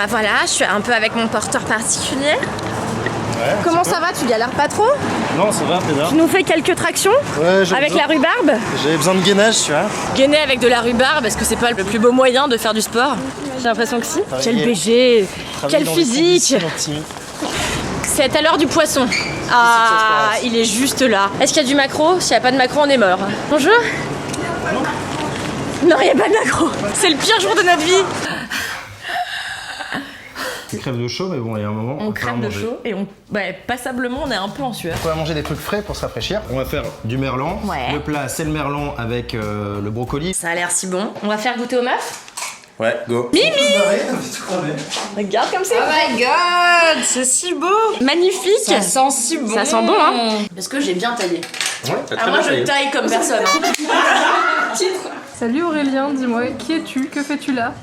bah voilà, je suis un peu avec mon porteur particulier. Ouais, comment ça va? Tu galères pas trop? Non, ça va, pédard. Tu nous fais quelques tractions? Ouais, avec la rhubarbe? J'avais besoin de gainage, tu vois. Gainer avec de la rhubarbe, est-ce que c'est pas le plus beau moyen de faire du sport? J'ai l'impression que si. Quel BG, quel physique. C'est à l'heure du poisson. Ah, il est juste là. Est-ce qu'il y a du maquereau? S'il n'y a pas de maquereau, on est mort. Bonjour. Non, il n'y a pas de maquereau. C'est le pire jour de notre vie. On crève de chaud, mais bon, il y a un moment. On crève de chaud et passablement, on est un peu en sueur. On va manger des trucs frais pour se rafraîchir. On va faire du merlan. Ouais. Le plat, c'est le merlan avec le brocoli. Ça a l'air si bon. On va faire goûter aux meufs. Ouais, go. Mimi! Regarde comme c'est. Oh my god, c'est si beau. Magnifique. Ça sent si bon. Ça sent bon, hein? Parce que j'ai bien taillé. Ouais, t'as Ah, moi, je taille comme personne. Salut Aurélien, dis-moi, qui es-tu? Que fais-tu là?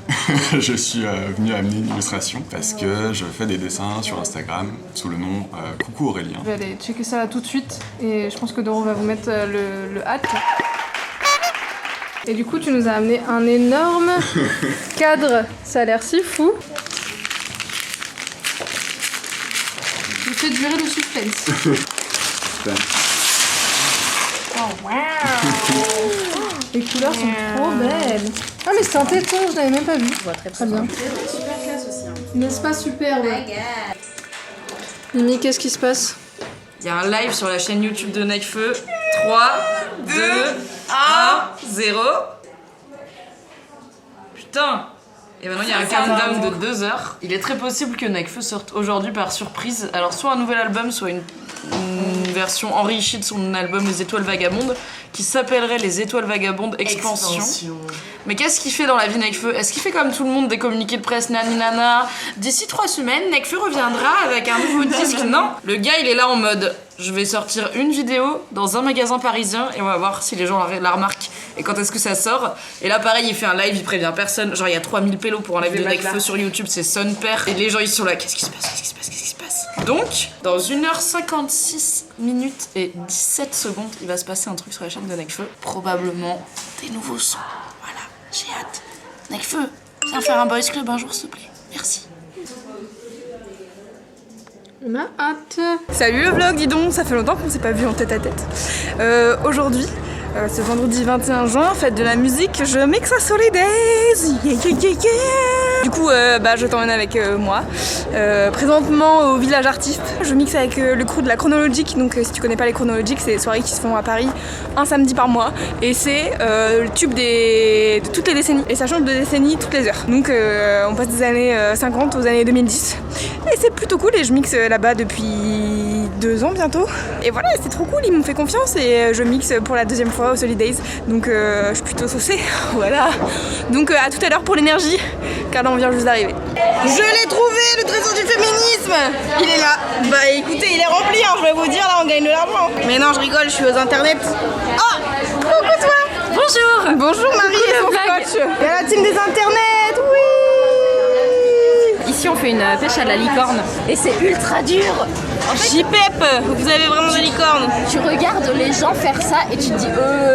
Je suis venu amener une illustration parce que je fais des dessins sur Instagram sous le nom Coucou Aurélien. Je vais aller checker ça tout de suite et je pense que Doro va vous mettre le hack. Et du coup, tu nous as amené un énorme cadre. Ça a l'air si fou. Je fais durer le suspense. Oh wow! Les couleurs sont trop belles. Ah mais c'est un téton, je l'avais même pas vu. Je vois très bien. Super classe aussi. Hein. N'est-ce pas superbe? Mimi, qu'est-ce qui se passe? Il y a un live sur la chaîne YouTube de Necfeu. 3, 2, 1, 0. Putain! Et maintenant il y a un countdown de 2 heures. Il est très possible que Necfeu sorte aujourd'hui par surprise. Alors soit un nouvel album, soit une version enrichie de son album Les Étoiles Vagabondes qui s'appellerait Les Étoiles Vagabondes Expansion. Mais qu'est-ce qu'il fait dans la vie Necfeu? Est-ce qu'il fait comme tout le monde des communiqués de presse nani nana? D'ici 3 semaines, Necfeu reviendra avec un nouveau disque. Non, le gars il est là en mode je vais sortir une vidéo dans un magasin parisien et on va voir si les gens la remarquent et quand est-ce que ça sort. Et là pareil il fait un live, il prévient personne. Genre il y a 3000 pélos pour un live de Necfeu sur YouTube, c'est son père. Et les gens ils sont là, qu'est-ce qui se passe? Qu'est-ce qui se passe? Qu'est-ce qui se passe? Donc, dans 1h56 minutes et 17 secondes, il va se passer un truc sur la chaîne de Necfeu. Probablement des nouveaux sons. Voilà, j'ai hâte. Necfeu, viens faire un boys club un jour s'il te plaît. Merci. On a hâte. Salut le vlog, dis donc, ça fait longtemps qu'on s'est pas vu en tête à tête. Aujourd'hui, ce vendredi 21 juin, fête de la musique, je mixe à Solidays. Yeah, yeah, yeah, yeah. Du coup, je t'emmène avec moi. Présentement au village artiste, je mixe avec le crew de la Chronologique. Donc si tu connais pas les Chronologiques, c'est des soirées qui se font à Paris un samedi par mois. Et c'est le tube de toutes les décennies. Et ça change de décennie toutes les heures. Donc on passe des années 50 aux années 2010. Et c'est plutôt cool et je mixe là-bas depuis 2 ans bientôt. Et voilà, c'est trop cool, ils m'ont fait confiance et je mixe pour la 2e fois au Solidays. Donc je suis plutôt saucée, voilà. Donc à tout à l'heure pour l'énergie, car là on vient juste d'arriver. Je l'ai trouvé, le trésor du féminisme. Il est là. Bah écoutez, il est rempli, hein, je vais vous dire, là on gagne de l'argent. Mais non, je rigole, je suis aux internets. Oh, coucou toi. Bonjour. Bonjour Marie et son coach. Il y a la team des internets, oui. Ici, on fait une pêche à la licorne. Et c'est ultra dur. J-Pep, vous avez vraiment des licornes. Tu regardes les gens faire ça et tu te dis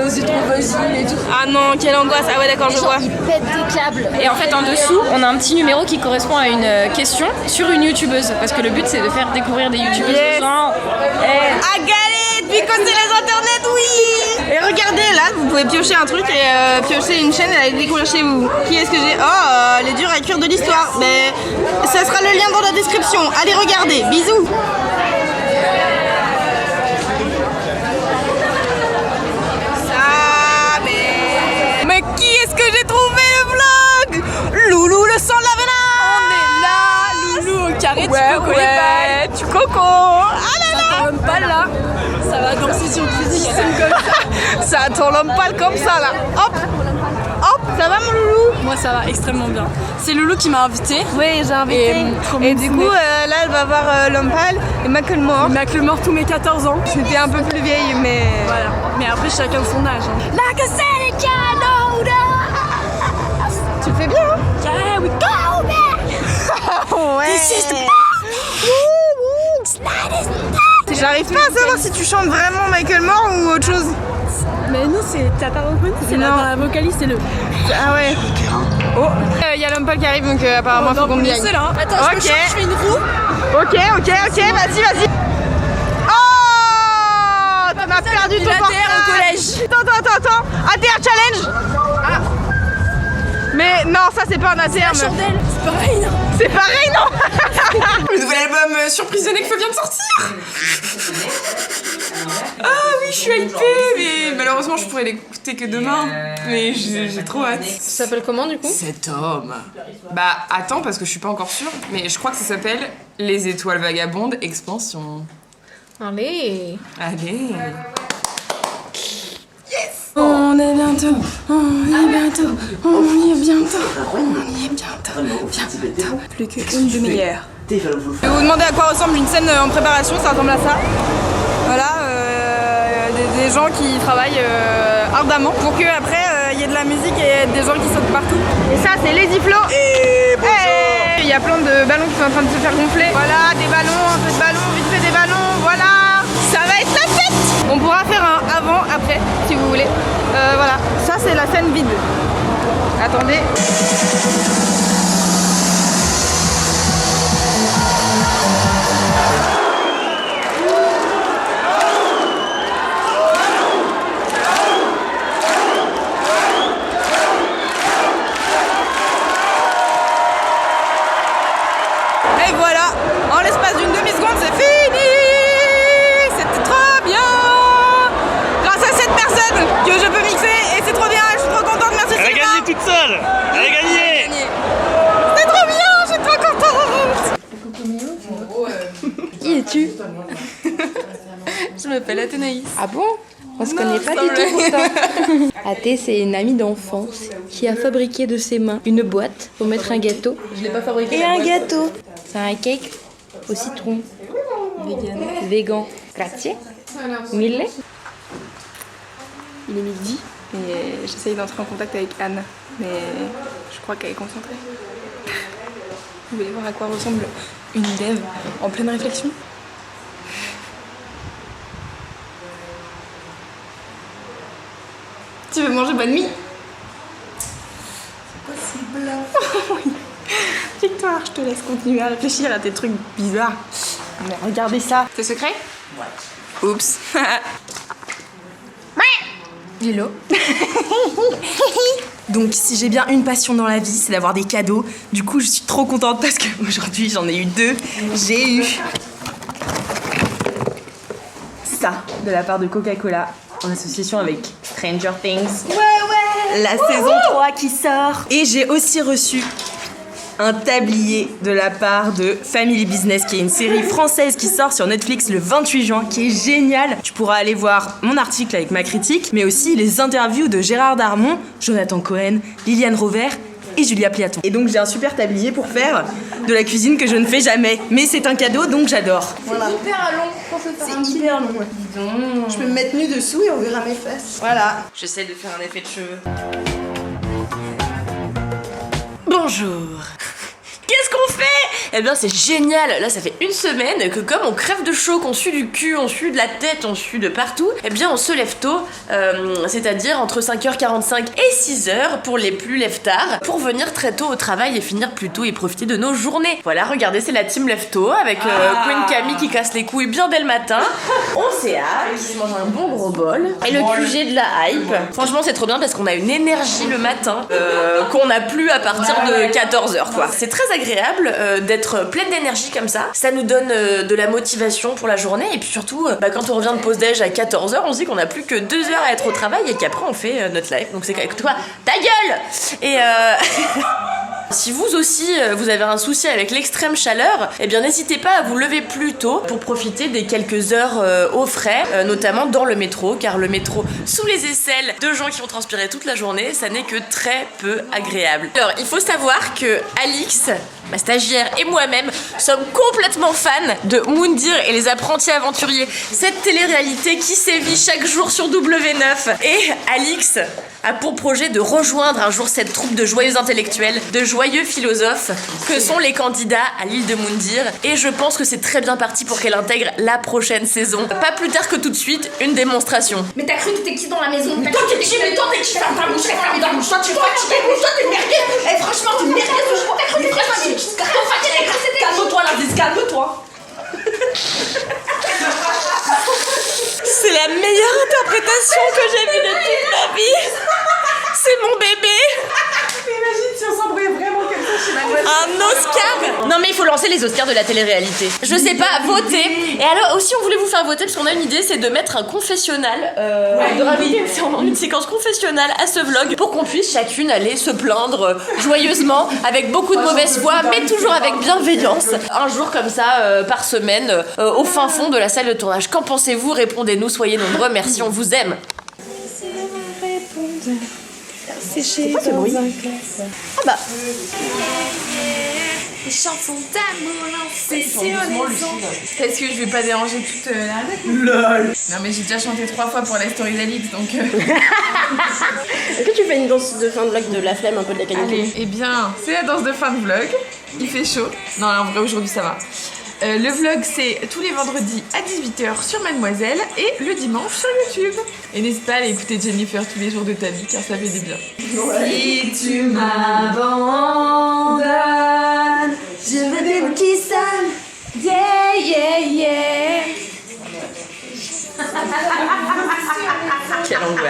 c'est trop facile et tout. Ah non, quelle angoisse. Ah ouais d'accord, Les je gens, vois. ils pètent des câbles. Et en fait, en dessous, on a un petit numéro qui correspond à une question sur une youtubeuse. Parce que le but, c'est de faire découvrir des youtubeuses aux gens. À galer, depuis quand c'est les internets, oui. Et regardez, là, vous pouvez piocher un truc et piocher une chaîne et aller découvrir chez vous. Qui est-ce que j'ai? Oh, les durs à cuire de l'histoire. Mais ça sera le lien dans la description. Allez regarder, bisous. Mais qui est-ce que j'ai trouvé le vlog? Loulou le sang de la venin. On est là, Loulou au carré du coco ouais, tu coco. Ah là là. Ça tourne pas là. Ça va danser sur le physique comme ça. Ça tourne pas comme ça là. Hop. Hop, ça va mon loulou? Moi ça va extrêmement bien. C'est Loulou qui m'a invitée. Oui, j'ai invité. Et du coup, là, elle va voir Lompal et Macklemore. Macklemore tous mes 14 ans. J'étais un peu plus vieille, mais... Voilà. Mais après, chacun son âge. Hein. Like a tu le fais bien, hein? Yeah, we go, man! Ouais. J'arrive pas à savoir si tu chantes vraiment Macklemore ou autre chose. Mais non, t'as pas reconnu, c'est la vocaliste et le... Ah ouais. Oh, il y a l'homme Paul qui arrive donc apparemment faut qu'on y aille. Là. Attends, je fais une roue. Ok, vas-y. Oh, t'en as perdu ton portable au collège. Attends. ATR challenge. Ah. Mais non, ça c'est pas un ATR. Chandelle, c'est pareil, non? C'est pareil, non? Le nouvel album surprise de Nekfeu vient de sortir. Ah oui, je suis hypée, mais malheureusement je pourrais l'écouter que demain. Mais j'ai trop hâte. Ça s'appelle comment du coup? Cet homme. Bah attends parce que je suis pas encore sûre, mais je crois que ça s'appelle Les Étoiles Vagabondes Expansion. Allez. On est bientôt. Plus qu'une demi-heure. Je vais vous demander à quoi ressemble une scène en préparation, ça ressemble à ça. Voilà, des gens qui travaillent ardemment pour que après il y ait de la musique et des gens qui sautent partout. Et ça c'est Lazy Flo. Et bonjour. Il y a plein de ballons qui sont en train de se faire gonfler. Voilà, des ballons, un peu de ballons, vite fait des ballons, voilà. Ça va être la fête. On pourra faire un avant, après, si vous voulez. Voilà, ça c'est la scène vide. Attendez. Et voilà, en l'espace d'une demi-seconde, c'est fini. C'était trop bien. Grâce à cette personne que je peux mixer et c'est trop bien, je suis trop contente, merci Sylvain. Elle a gagné toute seule. Elle a gagné. C'est trop bien, je suis trop contente. Qui es-tu? Je m'appelle Athénaïs. Ah bon? On se connaît pas du tout pourtant. Athé, c'est une amie d'enfance qui a fabriqué de ses mains une boîte pour mettre un gâteau. Je l'ai pas fabriqué. Et un gâteau. C'est un cake au citron. Vegan. Grazie. Mille. Il est midi et j'essaye d'entrer en contact avec Anne, mais je crois qu'elle est concentrée. Vous voulez voir à quoi ressemble une dev en pleine réflexion? Tu veux manger bonne nuit? C'est possible. Victoire, je te laisse continuer à réfléchir à tes trucs bizarres. Mais regardez ça. C'est secret? Ouais. Oups. Hello. Donc si j'ai bien une passion dans la vie, c'est d'avoir des cadeaux. Du coup, je suis trop contente parce qu'aujourd'hui, j'en ai eu 2. J'ai eu ça de la part de Coca-Cola en association avec Stranger Things. Ouais. La saison 3 qui sort. Et j'ai aussi reçu un tablier de la part de Family Business, qui est une série française qui sort sur Netflix le 28 juin, qui est géniale. Tu pourras aller voir mon article avec ma critique, mais aussi les interviews de Gérard Darmon, Jonathan Cohen, Liliane Rover et Julia Pliaton. Et donc j'ai un super tablier pour faire de la cuisine que je ne fais jamais. Mais c'est un cadeau, donc j'adore. Voilà. C'est hyper long pour se faire un petit hyper long. Je peux me mettre nue dessous et on verra mes fesses. Voilà. J'essaie de faire un effet de cheveux. Bonjour. Qu'est-ce qu'on fait? Eh bien c'est génial. Là ça fait une semaine que comme on crève de chaud, qu'on sue du cul, on sue de la tête, on sue de partout, eh bien on se lève tôt, c'est-à-dire entre 5h45 et 6h pour les plus lève-tard, pour venir très tôt au travail et finir plus tôt et profiter de nos journées. Voilà, regardez, c'est la team lève-tôt avec Queen Camille qui casse les couilles bien dès le matin. On s'est hâte, qui se mange un bon gros bol. Et le QG de la hype. Franchement c'est trop bien parce qu'on a une énergie le matin qu'on n'a plus à partir de 14h quoi. C'est très agréable d'être pleine d'énergie comme ça. Ça nous donne de la motivation pour la journée et puis surtout quand on revient de pause déj à 14h, on se dit qu'on a plus que 2 heures à être au travail et qu'après on fait notre live. Donc c'est avec toi, ta gueule. Et si vous aussi vous avez un souci avec l'extrême chaleur, eh bien n'hésitez pas à vous lever plus tôt pour profiter des quelques heures au frais, notamment dans le métro, car le métro sous les aisselles de gens qui ont transpiré toute la journée, ça n'est que très peu agréable. Alors il faut savoir que Alix, ma stagiaire et moi-même sommes complètement fans de Moundir et les apprentis aventuriers, cette télé-réalité qui sévit chaque jour sur W9. Et Alix a pour projet de rejoindre un jour cette troupe de joyeux intellectuels, de jouer joyeux philosophes que sont les candidats à l'île de Moundir. Et je pense que c'est très bien parti pour qu'elle intègre la prochaine saison. Pas plus tard que tout de suite, une démonstration. Mais t'as cru que t'étais qui dans la maison? Mais toi t'es qui? Mais toi t'es qui? Ferme ta bouche, ferme ta bouche, toi tu t'es merguez. Eh franchement t'es merguez, t'as cru que t'es qui? Calme-toi la vis, calme-toi. C'est la meilleure interprétation que j'ai vue de toute ma vie. C'est mon bébé. Imagine si on s'embrouillait vraiment comme ça chez Mademoiselle. Un Oscar. Non mais il faut lancer les Oscars de la télé-réalité. Je sais pas, votez. Et alors aussi on voulait vous faire voter parce qu'on a une idée, c'est de mettre un confessionnal, de rajouter une séquence confessionnelle à ce vlog pour qu'on puisse chacune aller se plaindre joyeusement, avec beaucoup de mauvaise foi, mais toujours avec bienveillance. Un jour comme ça par semaine, au fin fond de la salle de tournage. Qu'en pensez-vous? Répondez-nous, soyez nombreux, merci, on vous aime. C'est quoi ce bruit? Ah bah. Les chansons d'amour lancées sur les ondes. Est-ce que je vais pas déranger toute la LOL. Non mais j'ai déjà chanté 3 fois pour la story d'Alix donc... Est-ce que tu fais une danse de fin de vlog de la flemme, un peu de la canicule? Allez, eh bien, c'est la danse de fin de vlog. Il fait chaud. Non, en vrai, aujourd'hui, ça va. Le vlog, c'est tous les vendredis à 18h sur Mademoiselle et le dimanche sur YouTube. Et n'hésite pas à aller écouter Jennifer tous les jours de ta vie, car ça fait du bien. Si tu m'abandonnes, je veux des mots qui sonnent. Yeah, yeah, yeah. Quelle angoisse.